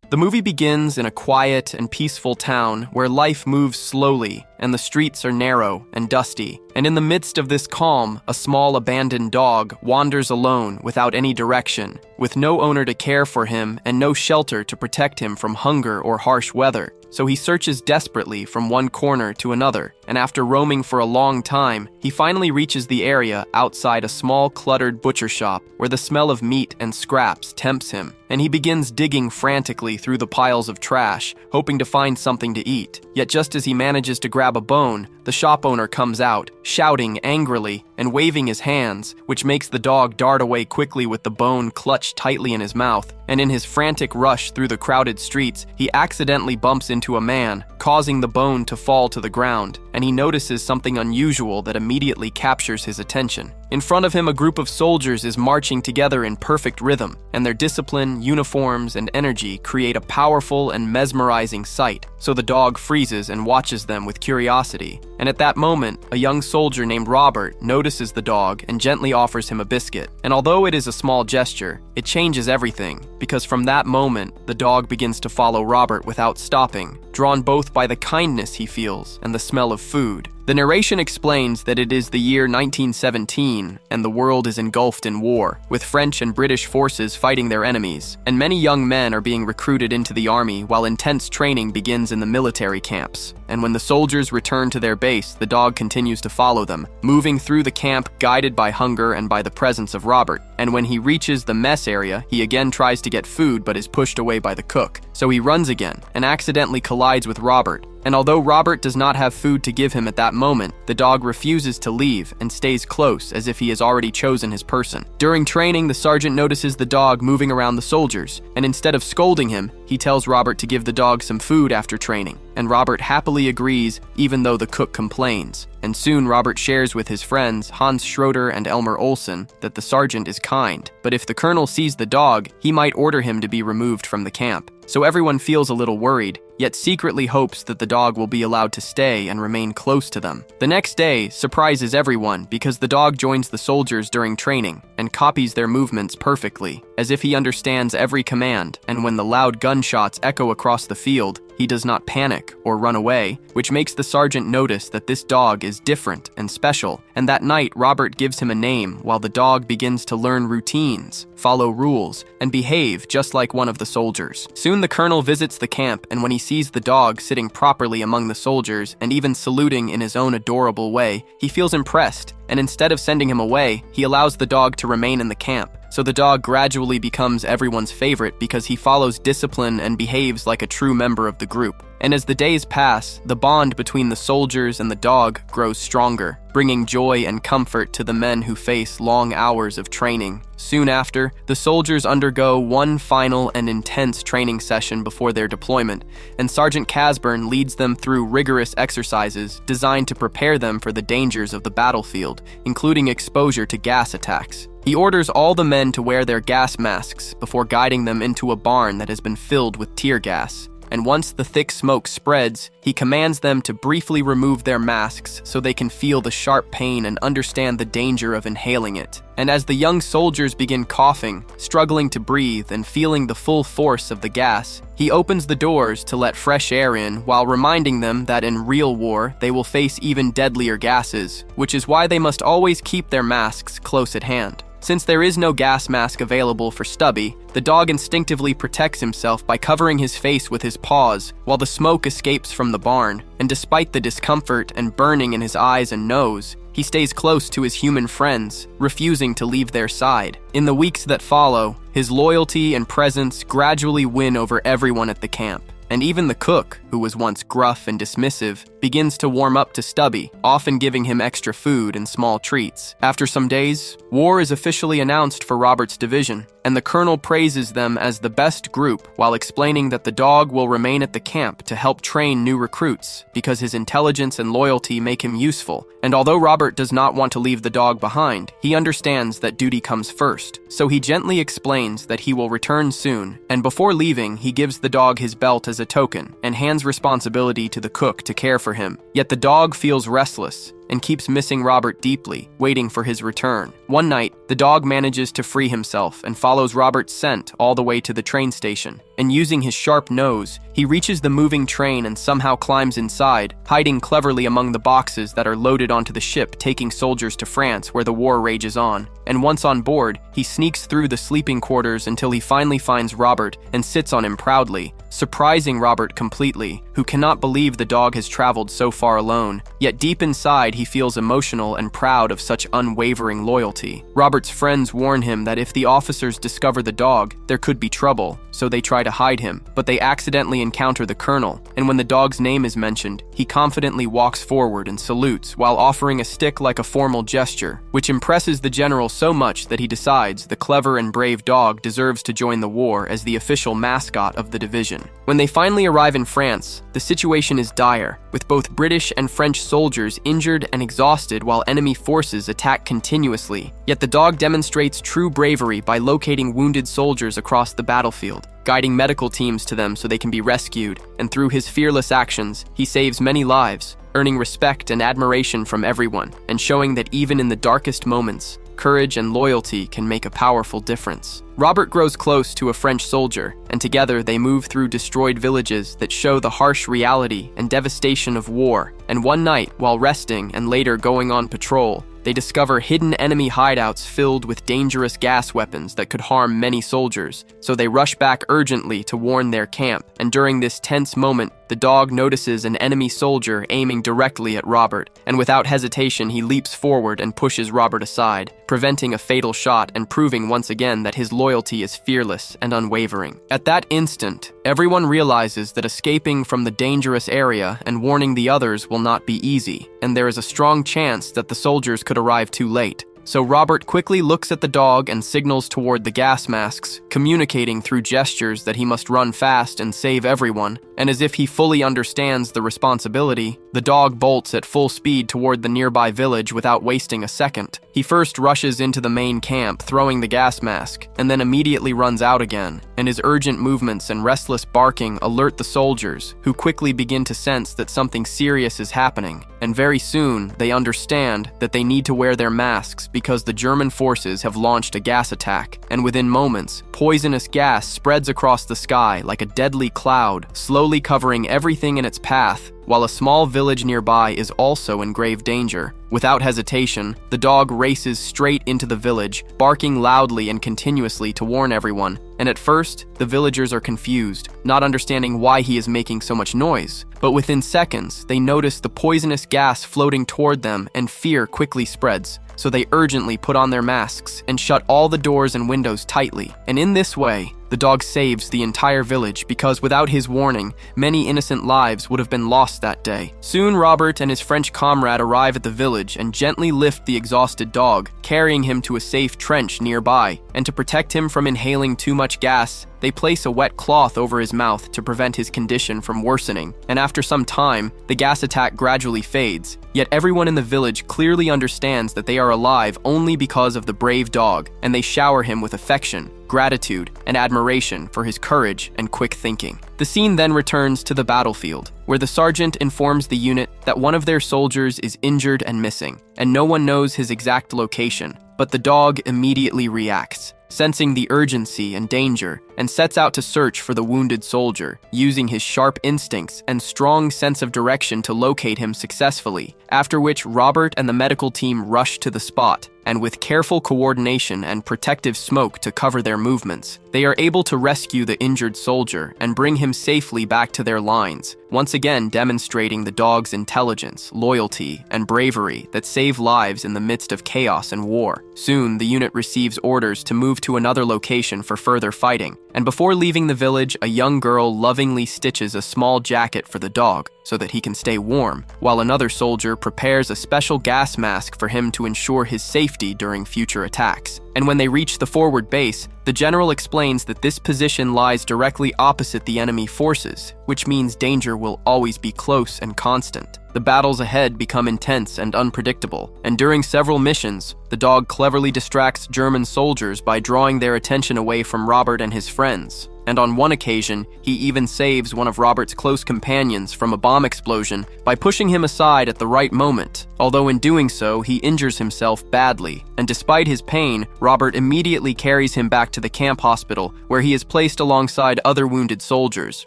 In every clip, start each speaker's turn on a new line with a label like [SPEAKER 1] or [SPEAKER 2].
[SPEAKER 1] The movie begins in a quiet and peaceful town where life moves slowly and the streets are narrow and dusty. And in the midst of this calm, a small abandoned dog wanders alone without any direction, with no owner to care for him and no shelter to protect him from hunger or harsh weather. So he searches desperately from one corner to another, and after roaming for a long time, he finally reaches the area outside a small cluttered butcher shop where the smell of meat and scraps tempts him, and he begins digging frantically through the piles of trash, hoping to find something to eat. Yet just as he manages to grab a bone, the shop owner comes out, shouting angrily and waving his hands, which makes the dog dart away quickly with the bone clutched tightly in his mouth. And in his frantic rush through the crowded streets, he accidentally bumps into a man, causing the bone to fall to the ground, and he notices something unusual that immediately captures his attention. In front of him, a group of soldiers is marching together in perfect rhythm, and their discipline, uniforms, and energy create a powerful and mesmerizing sight. So the dog freezes and watches them with curiosity. And at that moment, a young soldier named Robert notices the dog and gently offers him a biscuit. And although it is a small gesture, it changes everything, because from that moment, the dog begins to follow Robert without stopping, drawn both by the kindness he feels and the smell of food. The narration explains that it is the year 1917 and the world is engulfed in war, with French and British forces fighting their enemies, and many young men are being recruited into the army while intense training begins in the military camps. And when the soldiers return to their base, the dog continues to follow them, moving through the camp guided by hunger and by the presence of Robert. And when he reaches the mess area, he again tries to get food but is pushed away by the cook. So he runs again and accidentally collides with Robert. And although Robert does not have food to give him at that moment, the dog refuses to leave and stays close as if he has already chosen his person. During training, the sergeant notices the dog moving around the soldiers, and instead of scolding him, he tells Robert to give the dog some food after training. And Robert happily agrees, even though the cook complains. And soon Robert shares with his friends, Hans Schroeder and Elmer Olsen, that the sergeant is kind. But if the colonel sees the dog, he might order him to be removed from the camp. So everyone feels a little worried, yet secretly hopes that the dog will be allowed to stay and remain close to them. The next day surprises everyone because the dog joins the soldiers during training and copies their movements perfectly, as if he understands every command, and when the loud gunshots echo across the field, he does not panic or run away, which makes the sergeant notice that this dog is different and special. And that night, Robert gives him a name while the dog begins to learn routines, follow rules, and behave just like one of the soldiers. Soon the colonel visits the camp, and when he sees the dog sitting properly among the soldiers and even saluting in his own adorable way, he feels impressed. And instead of sending him away, he allows the dog to remain in the camp. So the dog gradually becomes everyone's favorite because he follows discipline and behaves like a true member of the group. And as the days pass, the bond between the soldiers and the dog grows stronger, bringing joy and comfort to the men who face long hours of training. Soon after, the soldiers undergo one final and intense training session before their deployment, and Sergeant Casburn leads them through rigorous exercises designed to prepare them for the dangers of the battlefield, including exposure to gas attacks. He orders all the men to wear their gas masks before guiding them into a barn that has been filled with tear gas. And once the thick smoke spreads, he commands them to briefly remove their masks so they can feel the sharp pain and understand the danger of inhaling it. And as the young soldiers begin coughing, struggling to breathe, and feeling the full force of the gas, he opens the doors to let fresh air in while reminding them that in real war, they will face even deadlier gases, which is why they must always keep their masks close at hand. Since there is no gas mask available for Stubby, the dog instinctively protects himself by covering his face with his paws while the smoke escapes from the barn, and despite the discomfort and burning in his eyes and nose, he stays close to his human friends, refusing to leave their side. In the weeks that follow, his loyalty and presence gradually win over everyone at the camp. And even the cook, who was once gruff and dismissive, begins to warm up to Stubby, often giving him extra food and small treats. After some days, war is officially announced for Robert's division, and the colonel praises them as the best group while explaining that the dog will remain at the camp to help train new recruits because his intelligence and loyalty make him useful. And although Robert does not want to leave the dog behind, he understands that duty comes first. So he gently explains that he will return soon, and before leaving, he gives the dog his belt as a token and hands responsibility to the cook to care for him, yet the dog feels restless and keeps missing Robert deeply, waiting for his return. One night, the dog manages to free himself and follows Robert's scent all the way to the train station. And using his sharp nose, he reaches the moving train and somehow climbs inside, hiding cleverly among the boxes that are loaded onto the ship taking soldiers to France where the war rages on. And once on board, he sneaks through the sleeping quarters until he finally finds Robert and sits on him proudly, surprising Robert completely, who cannot believe the dog has traveled so far alone. Yet deep inside, he feels emotional and proud of such unwavering loyalty. Robert's friends warn him that if the officers discover the dog, there could be trouble, so they try to hide him, but they accidentally encounter the colonel, and when the dog's name is mentioned, he confidently walks forward and salutes while offering a stick like a formal gesture, which impresses the general so much that he decides the clever and brave dog deserves to join the war as the official mascot of the division. When they finally arrive in France, the situation is dire, with both British and French soldiers injured and exhausted while enemy forces attack continuously. Yet the dog demonstrates true bravery by locating wounded soldiers across the battlefield, guiding medical teams to them so they can be rescued, and through his fearless actions, he saves many lives, earning respect and admiration from everyone, and showing that even in the darkest moments, courage and loyalty can make a powerful difference. Robert grows close to a French soldier, and together they move through destroyed villages that show the harsh reality and devastation of war. And one night, while resting and later going on patrol, they discover hidden enemy hideouts filled with dangerous gas weapons that could harm many soldiers, so they rush back urgently to warn their camp. And during this tense moment, the dog notices an enemy soldier aiming directly at Robert, and without hesitation he leaps forward and pushes Robert aside, preventing a fatal shot and proving once again that his loyalty is fearless and unwavering. At that instant, everyone realizes that escaping from the dangerous area and warning the others will not be easy, and there is a strong chance that the soldiers could arrive too late. So Robert quickly looks at the dog and signals toward the gas masks, communicating through gestures that he must run fast and save everyone. And as if he fully understands the responsibility, the dog bolts at full speed toward the nearby village without wasting a second. He first rushes into the main camp, throwing the gas mask, and then immediately runs out again. And his urgent movements and restless barking alert the soldiers, who quickly begin to sense that something serious is happening. And very soon, they understand that they need to wear their masks because the German forces have launched a gas attack, and within moments, poisonous gas spreads across the sky like a deadly cloud, slowly covering everything in its path, while a small village nearby is also in grave danger. Without hesitation, the dog races straight into the village, barking loudly and continuously to warn everyone, and at first, the villagers are confused, not understanding why he is making so much noise. But within seconds, they notice the poisonous gas floating toward them and fear quickly spreads. So they urgently put on their masks and shut all the doors and windows tightly. And in this way, the dog saves the entire village because without his warning, many innocent lives would have been lost that day. Soon Robert and his French comrade arrive at the village and gently lift the exhausted dog, carrying him to a safe trench nearby. And to protect him from inhaling too much gas, they place a wet cloth over his mouth to prevent his condition from worsening. And after some time, the gas attack gradually fades. Yet everyone in the village clearly understands that they are alive only because of the brave dog, and they shower him with affection, gratitude, and admiration for his courage and quick thinking. The scene then returns to the battlefield, where the sergeant informs the unit that one of their soldiers is injured and missing, and no one knows his exact location. But the dog immediately reacts, sensing the urgency and danger, and sets out to search for the wounded soldier, using his sharp instincts and strong sense of direction to locate him successfully, after which Robert and the medical team rush to the spot, and with careful coordination and protective smoke to cover their movements, they are able to rescue the injured soldier and bring him safely back to their lines, once again demonstrating the dog's intelligence, loyalty, and bravery that save lives in the midst of chaos and war. Soon, the unit receives orders to move to another location for further fighting, and before leaving the village, a young girl lovingly stitches a small jacket for the dog so that he can stay warm, while another soldier prepares a special gas mask for him to ensure his safety during future attacks. And when they reach the forward base, the general explains that this position lies directly opposite the enemy forces, which means danger will always be close and constant. The battles ahead become intense and unpredictable, and during several missions, the dog cleverly distracts German soldiers by drawing their attention away from Robert and his friends. and on one occasion, he even saves one of Robert's close companions from a bomb explosion by pushing him aside at the right moment, although in doing so, he injures himself badly, and despite his pain, Robert immediately carries him back to the camp hospital, where he is placed alongside other wounded soldiers,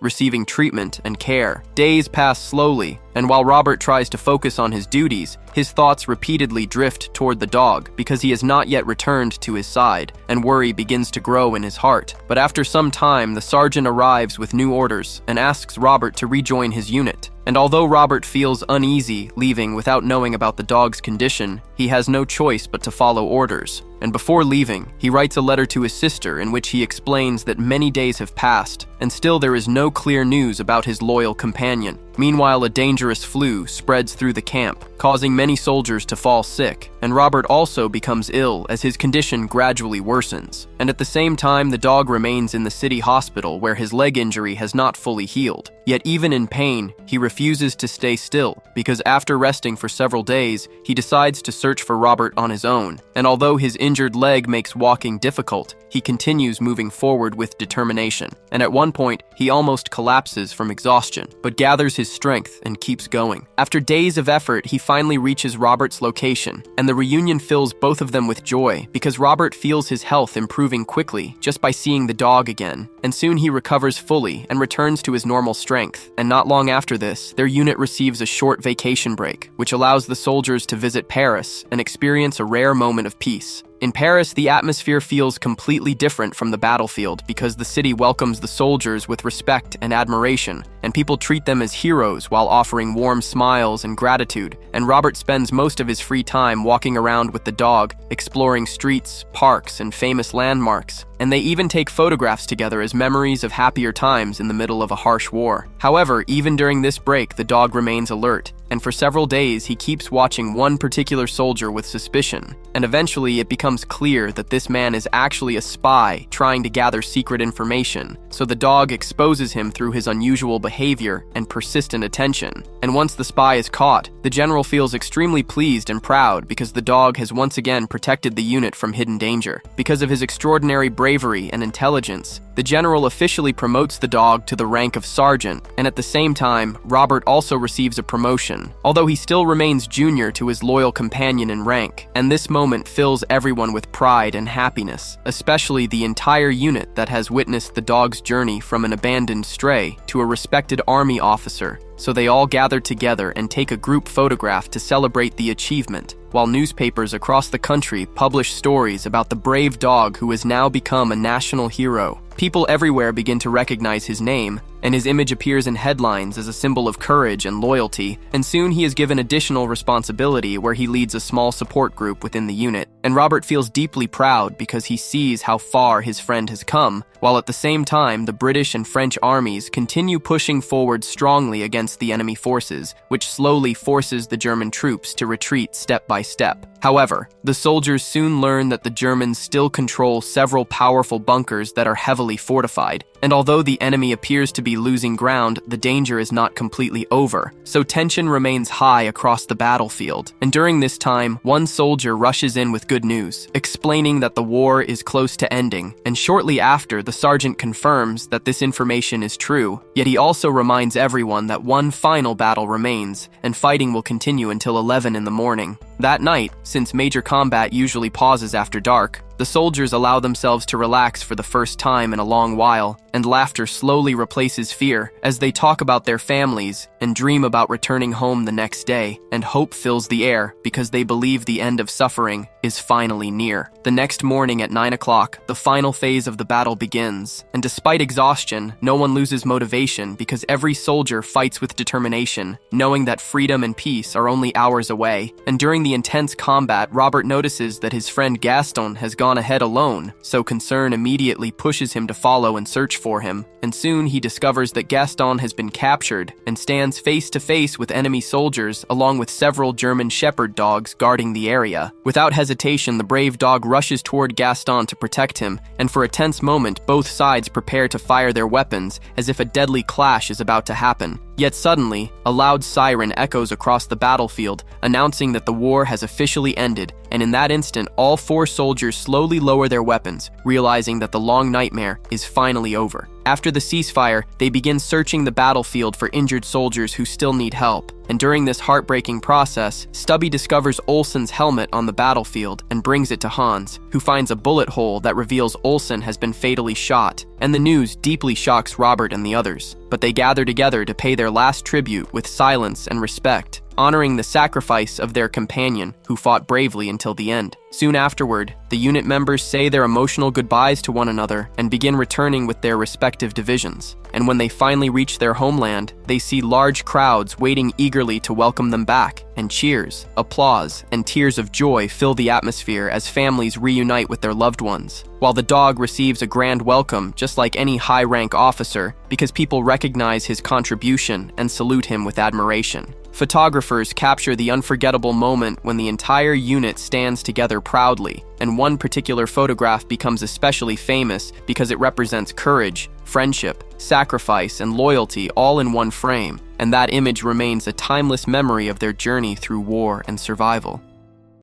[SPEAKER 1] receiving treatment and care. Days pass slowly, and while Robert tries to focus on his duties, his thoughts repeatedly drift toward the dog because he has not yet returned to his side, and worry begins to grow in his heart. But after some time, the sergeant arrives with new orders and asks Robert to rejoin his unit. And although Robert feels uneasy leaving without knowing about the dog's condition, he has no choice but to follow orders. And before leaving, he writes a letter to his sister in which he explains that many days have passed, and still there is no clear news about his loyal companion. Meanwhile, a dangerous flu spreads through the camp, causing many soldiers to fall sick, and Robert also becomes ill as his condition gradually worsens. And at the same time, the dog remains in the city hospital where his leg injury has not fully healed. Yet even in pain, he refuses to stay still, because after resting for several days, he decides to search for Robert on his own. And although his injured leg makes walking difficult, he continues moving forward with determination. And at one point, he almost collapses from exhaustion, but gathers his strength and keeps going. After days of effort, he finally reaches Robert's location, and the reunion fills both of them with joy because Robert feels his health improving quickly just by seeing the dog again. And soon he recovers fully and returns to his normal strength. And not long after this, their unit receives a short vacation break, which allows the soldiers to visit Paris and experience a rare moment of peace. In Paris, the atmosphere feels completely different from the battlefield because the city welcomes the soldiers with respect and admiration, and people treat them as heroes while offering warm smiles and gratitude. And Robert spends most of his free time walking around with the dog, exploring streets, parks, and famous landmarks. And they even take photographs together as memories of happier times in the middle of a harsh war. However, even during this break, the dog remains alert, and for several days he keeps watching one particular soldier with suspicion. And eventually it becomes clear that this man is actually a spy trying to gather secret information, so the dog exposes him through his unusual behavior and persistent attention. And once the spy is caught, the general feels extremely pleased and proud because the dog has once again protected the unit from hidden danger. Because of his extraordinary bravery and intelligence, the general officially promotes the dog to the rank of sergeant, and at the same time, Robert also receives a promotion, although he still remains junior to his loyal companion in rank. And this moment fills everyone with pride and happiness, especially the entire unit that has witnessed the dog's journey from an abandoned stray to a respected army officer. So they all gather together and take a group photograph to celebrate the achievement, while newspapers across the country publish stories about the brave dog who has now become a national hero. People everywhere begin to recognize his name, and his image appears in headlines as a symbol of courage and loyalty, and soon he is given additional responsibility where he leads a small support group within the unit. And Robert feels deeply proud because he sees how far his friend has come, while at the same time the British and French armies continue pushing forward strongly against the enemy forces, which slowly forces the German troops to retreat step by step. However, the soldiers soon learn that the Germans still control several powerful bunkers that are heavily fortified, and although the enemy appears to be losing ground, the danger is not completely over, so tension remains high across the battlefield. And during this time, one soldier rushes in with good news, explaining that the war is close to ending, and shortly after, the sergeant confirms that this information is true, yet he also reminds everyone that one final battle remains, and fighting will continue until 11 in the morning. That night, since major combat usually pauses after dark, the soldiers allow themselves to relax for the first time in a long while, and laughter slowly replaces fear as they talk about their families and dream about returning home the next day, and hope fills the air because they believe the end of suffering is finally near. The next morning at 9 o'clock, the final phase of the battle begins, and despite exhaustion, no one loses motivation because every soldier fights with determination, knowing that freedom and peace are only hours away. And during the intense combat, Robert notices that his friend Gaston has gone ahead alone, so concern immediately pushes him to follow and search for him, and soon he discovers that Gaston has been captured and stands face to face with enemy soldiers along with several German shepherd dogs guarding the area. Without hesitation, the brave dog rushes toward Gaston to protect him, and for a tense moment, both sides prepare to fire their weapons as if a deadly clash is about to happen. Yet suddenly, a loud siren echoes across the battlefield, announcing that the war war has officially ended, and in that instant, all 4 soldiers slowly lower their weapons, realizing that the long nightmare is finally over. After the ceasefire, they begin searching the battlefield for injured soldiers who still need help. And during this heartbreaking process, Stubby discovers Olsen's helmet on the battlefield and brings it to Hans, who finds a bullet hole that reveals Olsen has been fatally shot. And the news deeply shocks Robert and the others. But they gather together to pay their last tribute with silence and respect, honoring the sacrifice of their companion who fought bravely until the end. Soon afterward, the unit members say their emotional goodbyes to one another and begin returning with their respective divisions. And when they finally reach their homeland, they see large crowds waiting eagerly to welcome them back, and cheers, applause, and tears of joy fill the atmosphere as families reunite with their loved ones, while the dog receives a grand welcome just like any high-rank officer because people recognize his contribution and salute him with admiration. Photographers capture the unforgettable moment when the entire unit stands together proudly, and one particular photograph becomes especially famous because it represents courage, friendship, sacrifice, and loyalty all in one frame, and that image remains a timeless memory of their journey through war and survival.